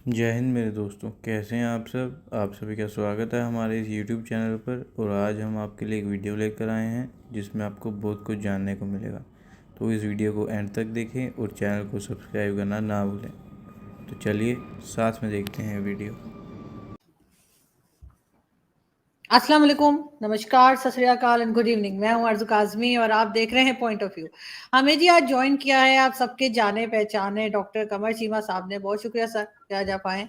जय हिंद मेरे दोस्तों, कैसे हैं आप सब। आप सभी का स्वागत है हमारे इस YouTube चैनल पर। और आज हम आपके लिए एक वीडियो लेकर आए हैं जिसमें आपको बहुत कुछ जानने को मिलेगा। तो इस वीडियो को एंड तक देखें और चैनल को सब्सक्राइब करना ना भूलें। तो चलिए साथ में देखते हैं वीडियो। अस्सलाम वालेकुम, नमस्कार, सत श्री अकाल एंड गुड इवनिंग। मैं हूं अर्जु काजमी और आप देख रहे हैं पॉइंट ऑफ व्यू। हमें जी आज ज्वाइन किया है आप सबके जाने पहचाने डॉक्टर कमर चीमा साहब ने। बहुत शुक्रिया सर कि आज आप आए। जी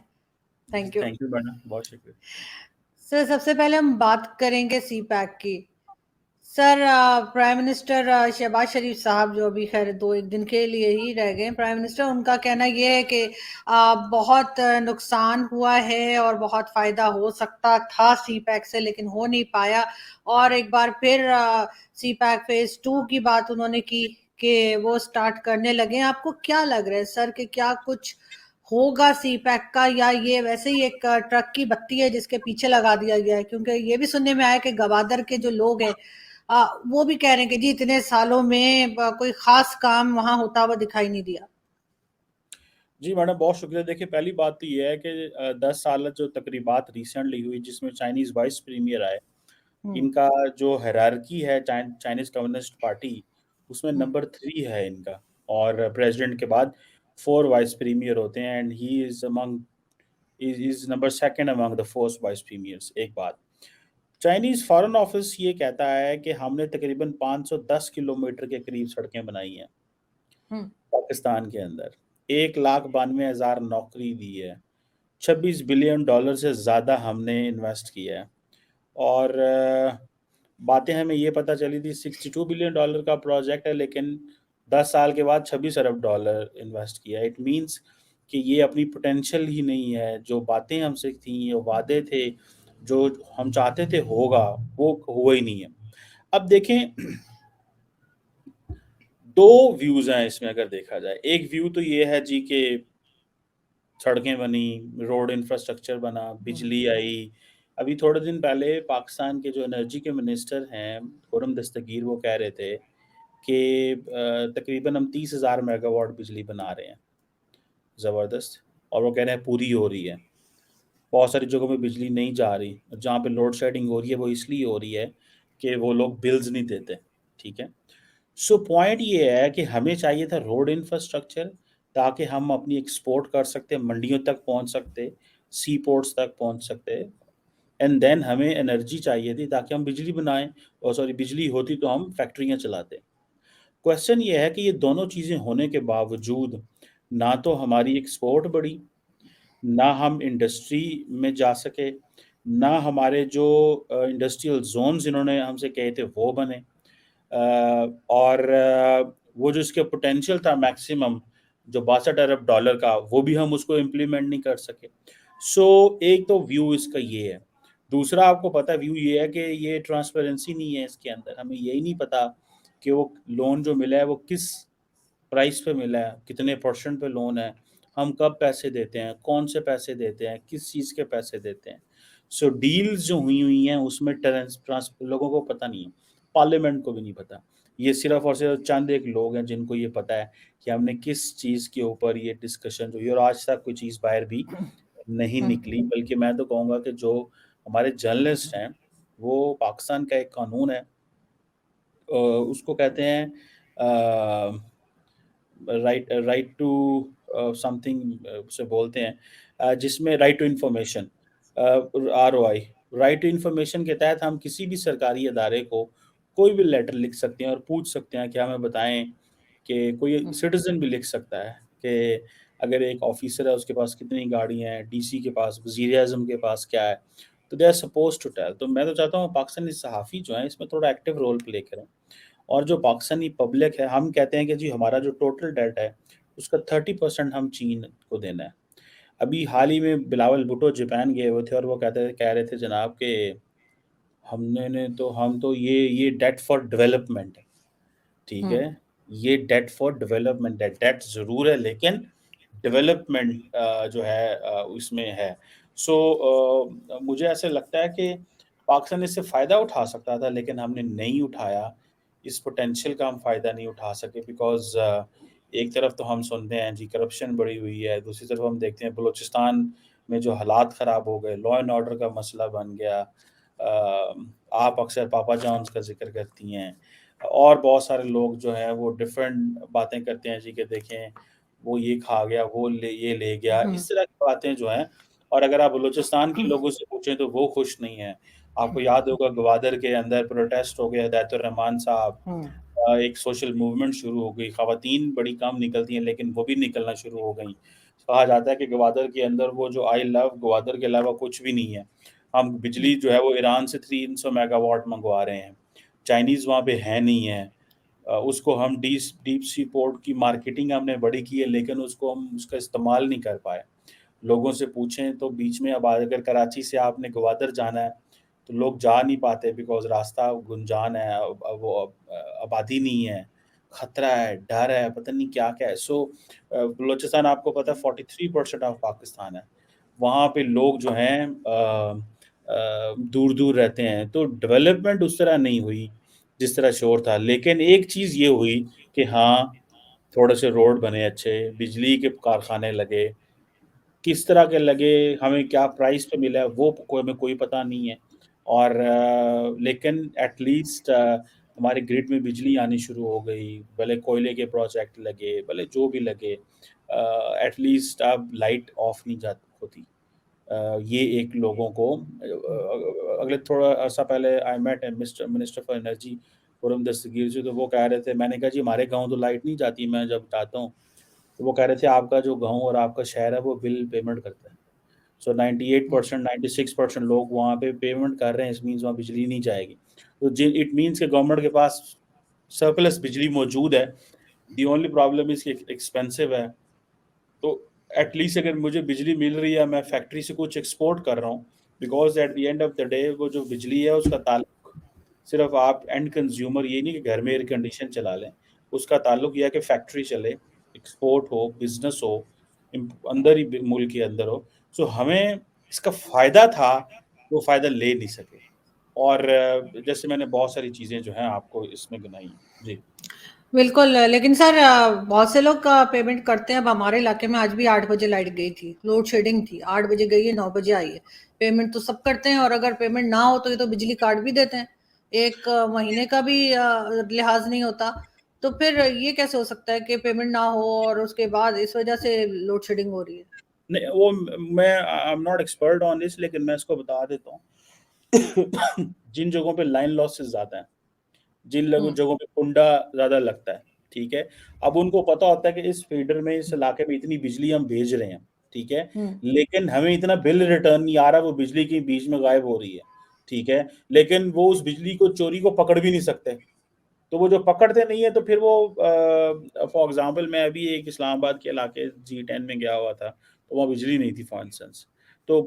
thank you thank you madam, बहुत शुक्रिया। सर। सबसे पहले हम बात करेंगे सी पैक की। Sir, prime minister Shahbaz Sharif साहब जो अभी खैर दो एक दिन के लिए ही रह गए प्राइम मिनिस्टर, उनका कहना यह है कि बहुत नुकसान हुआ है और बहुत फायदा हो सकता था सी पैक से, लेकिन हो नहीं पाया। और एक बार फिर सी पैक फेज 2 की बात उन्होंने की कि वो स्टार्ट करने लगे। आपको क्या लग रहा है सर कि क्या कुछ होगा सी पैक का, या ये वैसे ही एक ट्रक की बत्ती है जिसके पीछे लगा दिया गया है? क्योंकि ये भी सुनने में आया कि गवादर के जो लोग हैं वो भी कह रहे हैं कि जी इतने सालों में कोई खास काम वहां होता हुआ दिखाई नहीं दिया। जी मैडम, बहुत शुक्रिया। देखिए, पहली बात तो ये है कि 10 साल जो तकरीबात रिसेंटली हुई जिसमें चाइनीज़ वाइस प्रीमियर आए, हम्म। इनका जो हायरार्की है चाइनीज़ कम्युनिस्ट पार्टी, उसमें हम्म। नंबर 3 है इनका। और प्रेसिडेंट के बाद 4 वाइस प्रीमियर होते हैं and he is number second among the 4 vice premiers. एक बात, चाइनीज़ फॉरेन ऑफिस ये कहता है कि हमने तकरीबन 510 किलोमीटर के करीब सड़कें बनाई हैं हम्म। पाकिस्तान के अंदर। 1,92,000 नौकरी दी है। $26 बिलियन से ज़्यादा हमने इन्वेस्ट किया है। और बातें हमें ये पता चली थी $62 बिलियन का प्रोजेक्ट है, लेकिन 10 साल के बाद $26 अरब इन्वेस्ट किया। इट मीन्स कि ये अपनी पोटेंशियल ही नहीं है। जो बातें हमसे थी, जो वादे थे, जो हम चाहते थे होगा, वो हुआ ही नहीं है। अब देखें, दो व्यूज हैं इसमें अगर देखा जाए। एक व्यू तो ये है जी कि सड़कें बनी, रोड इंफ्रास्ट्रक्चर बना, बिजली आई। अभी थोड़े दिन पहले पाकिस्तान के जो एनर्जी के मिनिस्टर हैं खुर्रम दस्तगीर, वो कह रहे थे कि तकरीबन हम 30,000 मेगावाट बिजली बना रहे हैं। ज़बरदस्त। और वो कह रहे हैं पूरी हो रही है। बहुत सारी जगहों में बिजली नहीं जा रही, जहाँ पे लोड शेडिंग हो रही है वो इसलिए हो रही है कि वो लोग बिल्स नहीं देते। ठीक है। सो पॉइंट ये है कि हमें चाहिए था रोड इंफ्रास्ट्रक्चर, ताकि हम अपनी एक्सपोर्ट कर सकते, मंडियों तक पहुंच सकते, सी पोर्ट्स तक पहुंच सकते। एंड देन हमें एनर्जी चाहिए थी ताकि हम बिजली बनाएं, और सॉरी बिजली होती तो हम फैक्ट्रियां चलाते। क्वेश्चन ये है कि ये दोनों चीज़ें होने के बावजूद ना तो हमारी एक्सपोर्ट बढ़ी, ना हम इंडस्ट्री में जा सके, ना हमारे जो इंडस्ट्रियल जोन्स इन्होंने हमसे कहे थे वो बने। और वो जो इसके पोटेंशियल था मैक्सिमम, जो $62 अरब का, वो भी हम उसको इम्प्लीमेंट नहीं कर सके। सो एक तो व्यू इसका ये है। दूसरा, आपको पता व्यू ये है कि ये ट्रांसपेरेंसी नहीं है इसके अंदर। हमें यही नहीं पता कि वो लोन जो मिला है वो किस प्राइस पे मिला है, कितने परसेंट पे लोन है, हम कब पैसे देते हैं, कौन से पैसे देते हैं, किस चीज़ के पैसे देते हैं। सो डील्स जो हुई हैं उसमें लोगों को पता नहीं है, पार्लियामेंट को भी नहीं पता। ये सिर्फ और सिर्फ चंद एक लोग हैं जिनको ये पता है कि हमने किस चीज़ के ऊपर ये डिस्कशन जो हुई, और आज तक कोई चीज़ बाहर भी नहीं हम्म। निकली। बल्कि मैं तो कहूँगा कि जो हमारे जर्नलिस्ट हैं, वो पाकिस्तान का एक कानून है, उसको कहते हैं राइट टू समथिंग उसे बोलते हैं, जिसमें right to information, ROI, right to information के तहत हम किसी भी सरकारी अदारे को कोई भी लेटर लिख सकते हैं और पूछ सकते हैं कि हमें बताएं। कि कोई हम्म। सिटीजन भी लिख सकता है कि अगर एक ऑफिसर है उसके पास कितनी गाड़ियां हैं, DC के पास, वजीर आजम के पास क्या है, तो they are suppose to tell. तो मैं तो चाहता हूँ पाकिस्तानी सहाफ़ी जो है इसमें थोड़ा एक्टिव रोल प्ले करें। और जो पाकिस्तानी पब्लिक है, हम कहते हैं कि जी हमारा जो टोटल डेट है उसका 30% हम चीन को देना है। अभी हाल ही में बिलावल भुट्टो जापान गए हुए थे और वो कह रहे थे जनाब कि हमने ने तो हम तो ये डेट फॉर डेवलपमेंट है। ठीक हम्म। है। ये डेट फॉर डेवलपमेंट है, डेट ज़रूर है लेकिन डेवलपमेंट जो है उसमें है। सो मुझे ऐसे लगता है कि पाकिस्तान इससे फ़ायदा उठा सकता था, लेकिन हमने नहीं उठाया। इस पोटेंशियल का हम फ़ायदा नहीं उठा सके बिकॉज़ एक तरफ तो हम सुनते हैं जी करप्शन बढ़ी हुई है, दूसरी तरफ हम देखते हैं बलूचिस्तान में जो हालात ख़राब हो गए, लॉ एंड ऑर्डर का मसला बन गया। आप अक्सर पापा जॉन्स का ज़िक्र करती हैं और बहुत सारे लोग जो हैं वो डिफरेंट बातें करते हैं जी कि देखें वो ये खा गया, वो ये ले गया, इस तरह की बातें जो हैं। और अगर आप बलूचिस्तान के लोगों से पूछें तो वो खुश नहीं हैं। आपको याद होगा गवादर के अंदर प्रोटेस्ट हो गया, हिदायतुर रहमान साहब एक सोशल मूवमेंट शुरू हो गई, ख़वातीन बड़ी कम निकलती हैं लेकिन वो भी निकलना शुरू हो गईं। कहा जाता है कि गवादर के अंदर वो जो आई लव गवादर के अलावा कुछ भी नहीं है। हम बिजली जो है वो ईरान से 300 मेगावाट मँगवा रहे हैं। चाइनीज़ वहाँ पे है नहीं है। उसको हम डीप सी पोर्ट की मार्केटिंग हमने बड़ी की है लेकिन उसको हम उसका इस्तेमाल नहीं कर पाए। लोगों से पूछें तो बीच में अब अगर कराची से आपने गवादर जाना है, तो लोग जा नहीं पाते बिकॉज़ रास्ता गुंजान है, आबादी नहीं है, खतरा है, डर है, पता नहीं क्या-क्या है। बलूचिस्तान आपको पता है 43% ऑफ पाकिस्तान है। वहाँ पे लोग जो हैं दूर-दूर रहते हैं, तो डेवलपमेंट उस तरह नहीं हुई, जिस तरह शोर था। लेकिन एक चीज़ ये हुई कि हाँ, थोड़े से रोड बने अच्छे, बिजली के कारखाने लगे। किस तरह के लगे, हमें क्या प्राइस पे मिला, वो हमें कोई पता नहीं है। और लेकिन एट लीस्ट हमारे ग्रिड में बिजली आनी शुरू हो गई, भले कोयले के प्रोजेक्ट लगे, भले जो भी लगे। एट लीस्ट अब लाइट ऑफ नहीं जा होती। ये एक लोगों को अगले थोड़ा अर्सा पहले I met minister for energy Khurram Dastgir ji, तो वो कह रहे थे, मैंने कहा जी हमारे गाँव तो लाइट नहीं जाती, मैं जब बताता हूँ, तो वो कह रहे थे आपका जो गाँव और आपका शहर है वो बिल पेमेंट करता है। सो 98% 96% लोग वहाँ पे पेमेंट कर रहे हैं, इट मीन्स वहाँ बिजली नहीं जाएगी। तो जि इट मीन्स कि गवर्नमेंट के पास सरप्लस बिजली मौजूद है। द ओनली प्रॉब्लम इज़ कि एक्सपेंसिव है। तो एट लीस्ट अगर मुझे बिजली मिल रही है, मैं फैक्ट्री से कुछ एक्सपोर्ट कर रहा हूँ, because at the end of the day वो जो बिजली है उसका ताल्लुक सिर्फ़ आप एंड कंज़्यूमर, ये नहीं कि घर में एयर कंडीशन चला लें। उसका ताल्लुक ये है कि फैक्ट्री चले, एक्सपोर्ट हो, बिज़नेस हो, अंदर ही मुल्क के अंदर हो। सो हमें इसका फ़ायदा था, वो फ़ायदा ले नहीं सके। और जैसे मैंने बहुत सारी चीज़ें जो हैं आपको इसमें गिनाई। जी। बिल्कुल, लेकिन सर बहुत से लोग पेमेंट करते हैं। अब हमारे इलाके में आज भी 8 बजे लाइट गई थी, लोड शेडिंग थी, 8 बजे गई है, 9 बजे आई है। पेमेंट तो सब करते हैं और अगर पेमेंट ना हो तो ये तो बिजली काट भी देते हैं। 1 महीने का भी लिहाज नहीं होता। तो फिर ये कैसे हो सकता है कि पेमेंट ना हो और उसके बाद इस वजह से लोड शेडिंग हो रही है? नहीं, वो मैं I am not expert on this, लेकिन मैं इसको बता देता हूँ। जिन जगहों पे लाइन लॉसेस ज़्यादा हैं, जिन हुँ, जगहों पे कुंडा ज़्यादा लगता है, ठीक है? अब उनको पता होता है कि इस फीडर में, इस इलाके में इतनी बिजली हम भेज रहे हैं, ठीक है? हुँ। लेकिन हमें इतना बिल रिटर्न नहीं आ रहा, वो बिजली कहीं बीच में गायब हो रही है, ठीक है? लेकिन वो उस बिजली को, चोरी को पकड़ भी नहीं सकते। तो वो जो पकड़ते नहीं है तो फिर वो फॉर एग्ज़ाम्पल मैं अभी एक इस्लामाबाद के इलाके जी10 में गया हुआ था, तो वहाँ बिजली नहीं थी फॉर इंस्टेंस। तो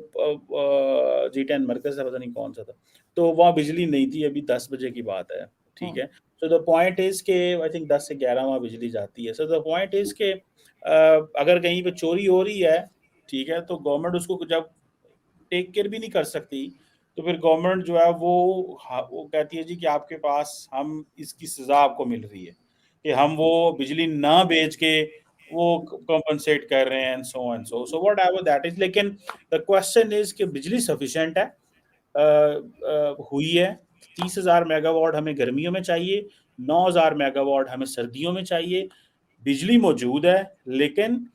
जी10 मरकज़ था, पता नहीं कौन-सा था। तो वहाँ बिजली नहीं थी, अभी 10 बजे की बात है, ठीक हुँ। है? सो द पॉइंट इज़ के आई थिंक 10 से 11 वहाँ बिजली जाती है। सो द पॉइंट इज़ के अगर कहीं पे चोरी हो रही है, ठीक है? तो गवर्नमेंट उसको जब टेक केयर भी नहीं कर सकती, तो फिर गवर्नमेंट जो है वो कहती है जी कि आपके पास हम इसकी सज़ा आपको मिल रही है, कि हम वो बिजली ना बेच के वो कॉम्पेंसेट कर रहे हैं and so and so whatever that is. लेकिन द क्वेश्चन इज़ कि बिजली सफिशिएंट है, हुई है। 30,000 मेगावाट हमें गर्मियों में चाहिए, 9,000 मेगावाट हमें सर्दियों में चाहिए। बिजली मौजूद है, लेकिन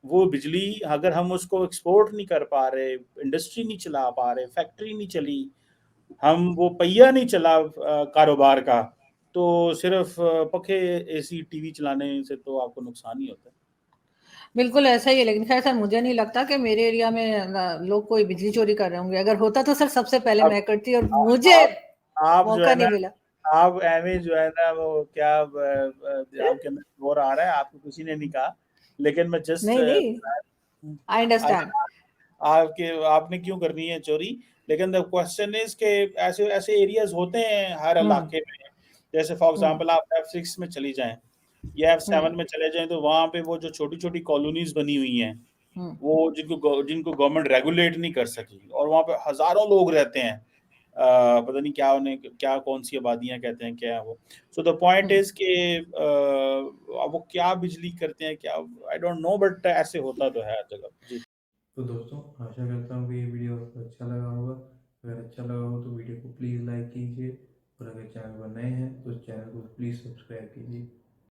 वो बिजली अगर हम उसको एक्सपोर्ट नहीं कर पा रहे, इंडस्ट्री नहीं चला पा रहे, फैक्ट्री नहीं चली, हम वो पहिया नहीं चला कारोबार का, तो सिर्फ़ पंखे, एसी, टीवी चलाने से तो आपको नुकसान ही होता है। बिल्कुल ऐसा ही है, लेकिन ख़ैर सर मुझे नहीं लगता कि मेरे एरिया में लोग कोई बिजली चोरी कर रहे होंगे। अगर होता तो सर सबसे पहले अब मैं करती और आ मुझे आप जो मौका है नहीं ना, मिला। आप एवें जो है ना वो क्या आपके अंदर शोर आ रहा है, आपको किसी ने नहीं कहा, लेकिन मैं जस्ट नहीं, नहीं, आई अंडरस्टैंड। आपके आपने क्यों करनी है चोरी? लेकिन द क्वेश्चन इज़ के ऐसे ऐसे एरियाज़ होते हैं हर हुँ, इलाके में। जैसे फॉर हुँ, एग्ज़ाम्पल आप F6 में चली जाएँ या हुँ, F7 में चले जाएँ, तो वहाँ पे वो जो छोटी-छोटी कॉलोनीज़ बनी हुई हैं, हुँ, वो जिनको गवर्नमेंट रेगुलेट नहीं कर सकी और वहाँ पे हज़ारों लोग रहते हैं। पता नहीं क्या उन्हें क्या कौन सी आबादियां कहते हैं, क्या है वो। सो द पॉइंट इज कि वो क्या बिजली करते हैं, क्या आई डोंट नो, बट ऐसे होता तो है हर जगह जी। तो दोस्तों आशा करता हूँ कि ये वीडियो आपको अच्छा लगा होगा। अगर अच्छा लगा हो तो वीडियो को प्लीज़ लाइक कीजिए, और अगर चैनल पर नए हैं तो चैनल को प्लीज़ सब्सक्राइब कीजिए।